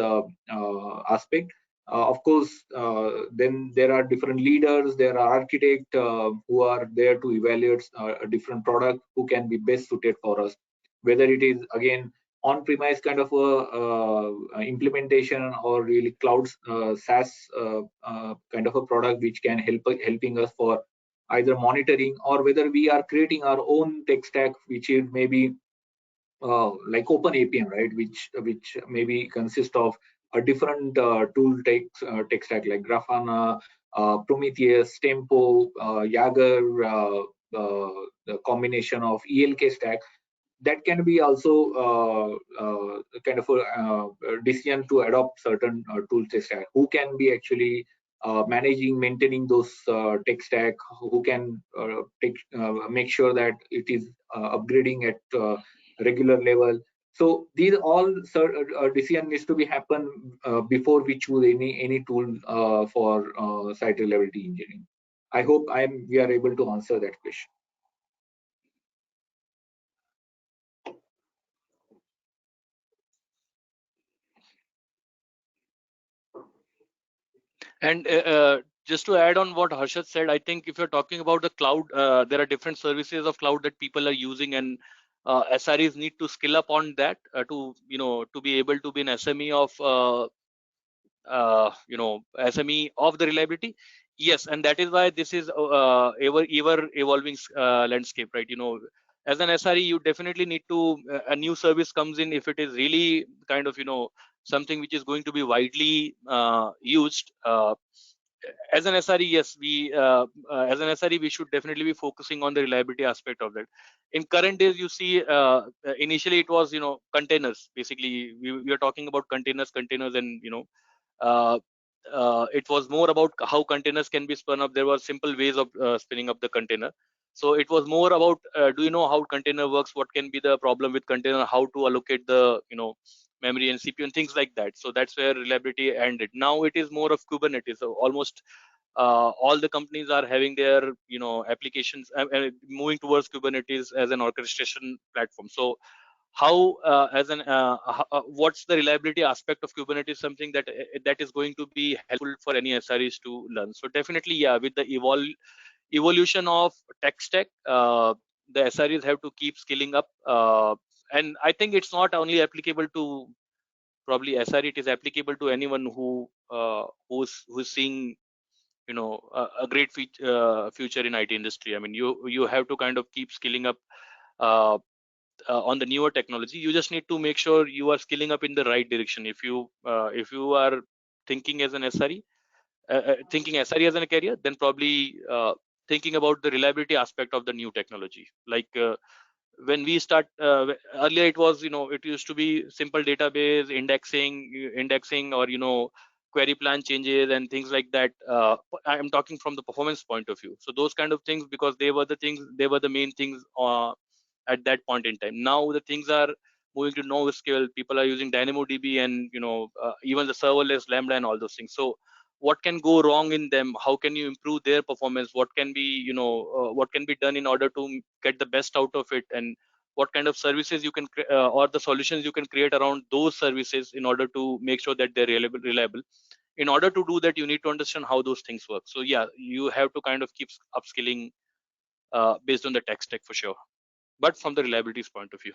aspects. Of course, then there are different leaders, there are architects who are there to evaluate a different product who can be best suited for us. Whether it is again on-premise kind of a implementation or really cloud SaaS kind of a product which can helping us for either monitoring, or whether we are creating our own tech stack, which is maybe like open APM, right? Which maybe consist of a different tool tech stack like Grafana, Prometheus, Tempo, Jaeger, the combination of ELK stack. That can be also kind of a decision to adopt certain tool tech stack. Who can be actually managing, maintaining those tech stack? Who can make sure that it is upgrading at regular level? So these all decision needs to be happen before we choose any tool for site reliability engineering. I hope we are able to answer that question. And just to add on what Harshad said, I think if you're talking about the cloud, there are different services of cloud that people are using, and SREs need to skill up on that to be able to be an SME of SME of the reliability. Yes, and that is why this is ever evolving landscape, right? As an SRE, you definitely need to a new service comes in, if it is really kind of something which is going to be widely used. As an SRE, yes, we as an SRE we should definitely be focusing on the reliability aspect of that. In current days, you see, initially it was containers. Basically, we are talking about containers, and it was more about how containers can be spun up. There were simple ways of spinning up the container. So it was more about do you know how container works? What can be the problem with container? How to allocate the memory and CPU and things like that. So that's where reliability ended. Now it is more of Kubernetes. So almost all the companies are having their applications moving towards Kubernetes as an orchestration platform. So how what's the reliability aspect of Kubernetes, something that is going to be helpful for any SREs to learn. So definitely, yeah, with the evolution of tech stack, the SREs have to keep skilling up, and I think it's not only applicable to probably SRE, it is applicable to anyone who's seeing a great future in IT industry. I mean, you have to kind of keep skilling up on the newer technology. You just need to make sure you are skilling up in the right direction. If you are thinking as an SRE, thinking SRE as a career, then probably thinking about the reliability aspect of the new technology. Like when we start earlier, it was it used to be simple database indexing or query plan changes and things like that. I'm talking from the performance point of view. So those kind of things, because they were the main things at that point in time. Now the things are moving to NoSQL. People are using DynamoDB and even the serverless Lambda and all those things. So what can go wrong in them? How can you improve their performance? What can be what can be done in order to get the best out of it? And what kind of services you can or the solutions you can create around those services in order to make sure that they're reliable. In order to do that, you need to understand how those things work. So yeah, you have to kind of keep upskilling based on the tech stack for sure, but from the reliabilities point of view.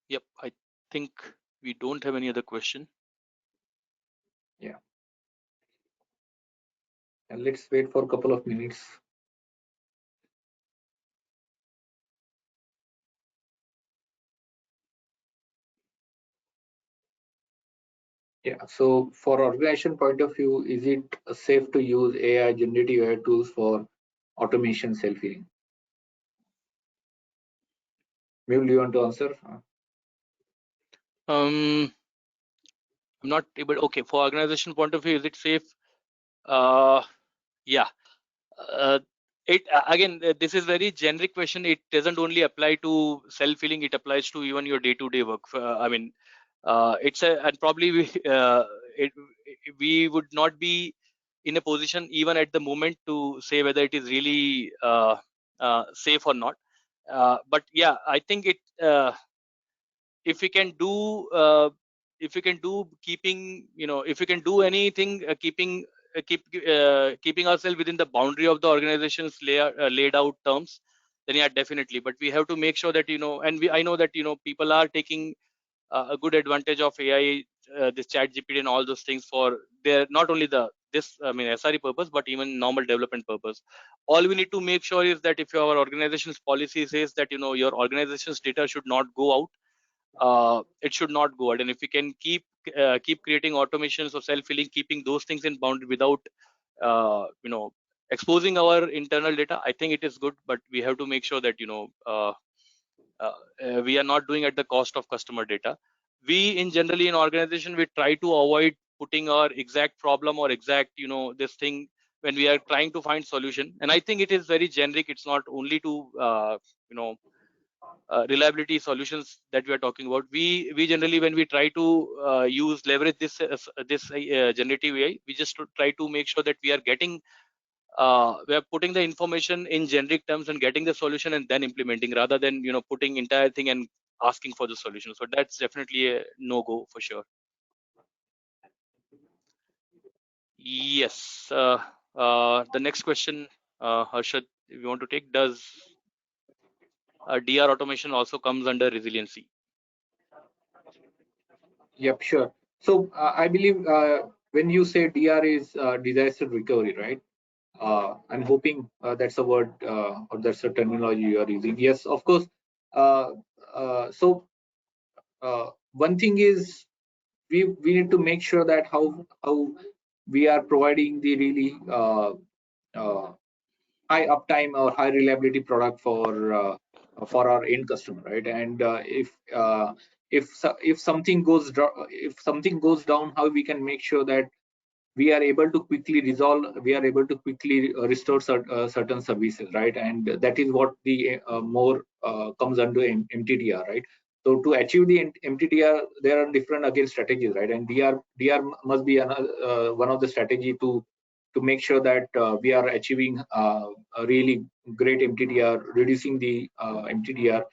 Yep, I think we don't have any other question. Yeah. And let's wait for a couple of minutes. Yeah, so for organization point of view, is it safe to use AI, generative AI tools for automation self-healing? Mehul, do you want to answer? I'm not able. Okay, for organization point of view, is it safe? Yeah. Again, this is very generic question. It doesn't only apply to self-healing. It applies to even your day-to-day work. I mean, it's and probably we would not be in a position even at the moment to say whether it is really safe or not. But yeah, I think it if we can do keeping, if we can do anything keeping ourselves within the boundary of the organization's laid out terms, then yeah, definitely. But we have to make sure that, and I know that people are taking a good advantage of AI, this chat GPT and all those things for their, not only SRE purpose, but even normal development purpose. All we need to make sure is that if our organization's policy says that your organization's data should not go out, it should not go out. And if we can keep creating automations or self-healing, keeping those things in boundary without exposing our internal data, I think it is good. But we have to make sure that we are not doing at the cost of customer data. We generally in organization, we try to avoid putting our exact problem or exact this thing when we are trying to find solution. And I think it is very generic. It's not only to reliability solutions that we are talking about. We generally, when we try to leverage this generative AI, we just try to make sure that we are getting we are putting the information in generic terms and getting the solution and then implementing, rather than putting entire thing and asking for the solution. So that's definitely a no-go for sure. Yes. The next question, Harshad, if you want to take, does DR automation also comes under resiliency? Yep, sure. So I believe when you say DR is disaster recovery, right? I'm hoping that's a word or that's a terminology you are using. Yes, of course. So one thing is we need to make sure that how we are providing the really high uptime or high reliability product for our end customer, right? And if something goes down, how we can make sure that we are able to quickly resolve, we are able to quickly restore certain services, right? And that is what the more comes under MTDR, right? So to achieve the MTDR, there are different again strategies, right? And DR must be another one of the strategy to make sure that we are achieving a really great MTDR, reducing the MTDR,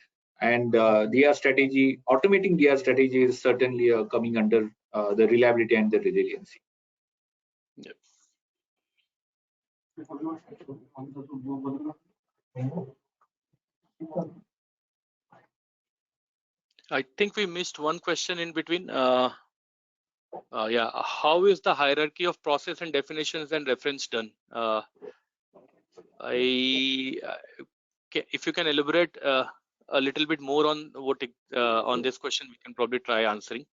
and DR strategy, automating DR strategy is certainly coming under the reliability and the resiliency. Yep. I think we missed one question in between. Yeah, how is the hierarchy of process and definitions and reference done? If you can elaborate a little bit more on what on this question, we can probably try answering.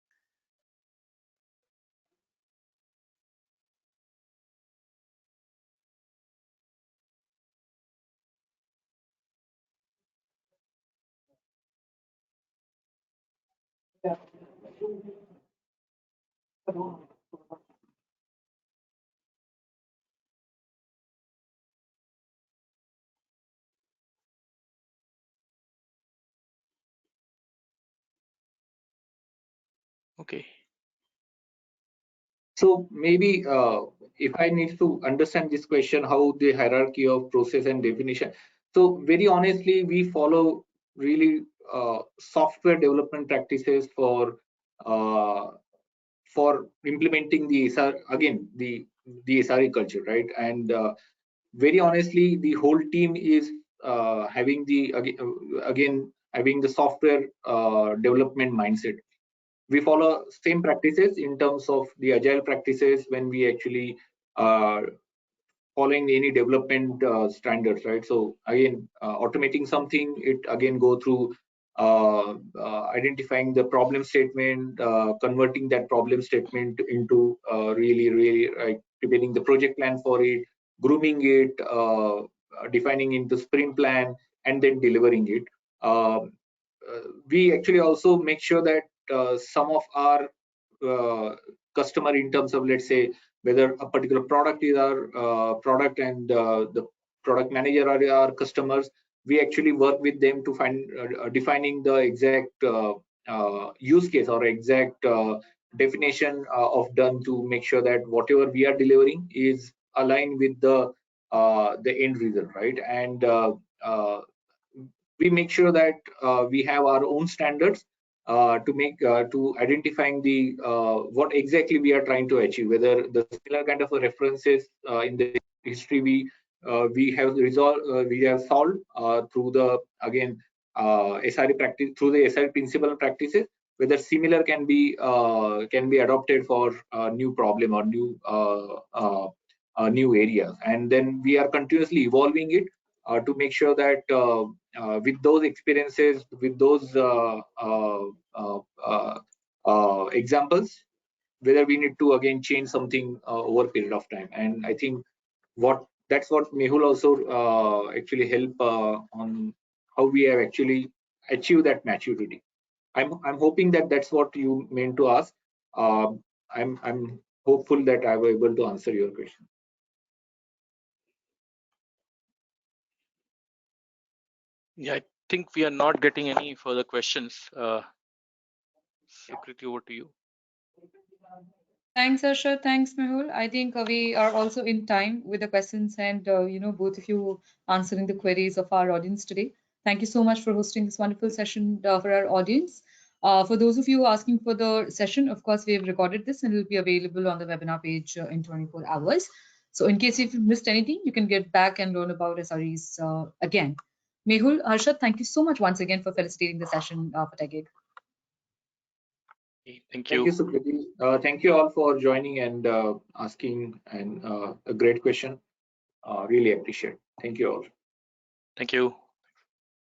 Okay. So maybe if I need to understand this question, how the hierarchy of process and definition. So very honestly, we follow really software development practices for implementing the the SRE culture, right? And very honestly, the whole team is having the having the software development mindset. We follow same practices in terms of the agile practices when we actually following any development standards, right? So again, automating something, it again go through identifying the problem statement, converting that problem statement into really like preparing the project plan for it, grooming it, defining into sprint plan, and then delivering it. We actually also make sure that some of our customer, in terms of, let's say, whether a particular product is our product and the product manager are our customers, we actually work with them to find defining the exact use case or exact definition of done to make sure that whatever we are delivering is aligned with the end result, right? And we make sure that we have our own standards to identifying the what exactly we are trying to achieve, whether the similar kind of references in the history we have solved through the again SRE practice, through the SRE principle and practices, whether similar can be adopted for a new problem or new areas, and then we are continuously evolving it to make sure that with those experiences, with those examples, whether we need to again change something over a period of time. And I think that's what Mehul also actually help on how we have actually achieved that maturity. I'm hoping that that's what you meant to ask. I'm hopeful that I was able to answer your question. Yeah, I think we are not getting any further questions. Sukriti, over to you. Thanks, Arshad. Thanks, Mehul. I think we are also in time with the questions and both of you answering the queries of our audience today. Thank you so much for hosting this wonderful session for our audience. For those of you asking for the session, of course, we have recorded this and it will be available on the webinar page in 24 hours. So in case if you missed anything, you can get back and learn about SREs again. Mehul, Arshad, thank you so much once again for facilitating the session for TechGig. Thank you. Thank you, Sukriti. Thank you all for joining and asking a great question. Really appreciate it. Thank you all. Thank you.